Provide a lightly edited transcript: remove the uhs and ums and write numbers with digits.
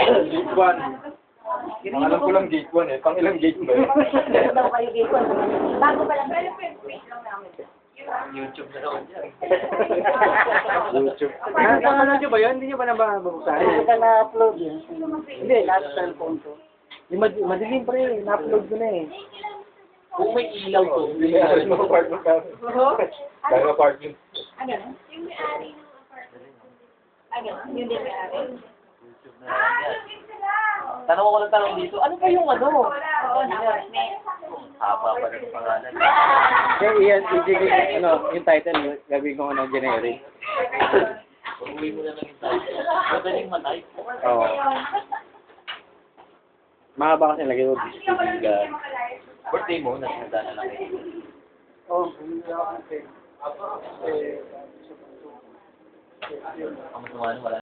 Gate 1. Ang alam ko lang gate 1 eh. Pang ilang gate ba yun? Daw kayo gate 1. Bago pa lang. Pero wait lang namin. YouTube na naman yan. YouTube. Ano nyo ba yun? Hindi nyo ba nababuksan? Hindi ka na-upload yun. Hindi, last cellphone ko. Yung madilim pa rin, na-upload ko na eh. Kung may ilaw to, hindi na rin mga apartment kami. Dahil apartment. Ano? Yung may-ari ng apartment. Ano? Yung may-ari. Tanong ko lang tanong dito, ano ba yung ano? Oo, na-apartment. Haba pa rin ang pangalan. Kaya iyan, ano, yung title, gagawin ko ng generic. Uwi mo na lang yung tayo. Madaling matay. Oo. Mahaba kasi lagay ko distribution. Birthday mo, nasinada na lang eh. Oo, hindi ako. Ang masama wala.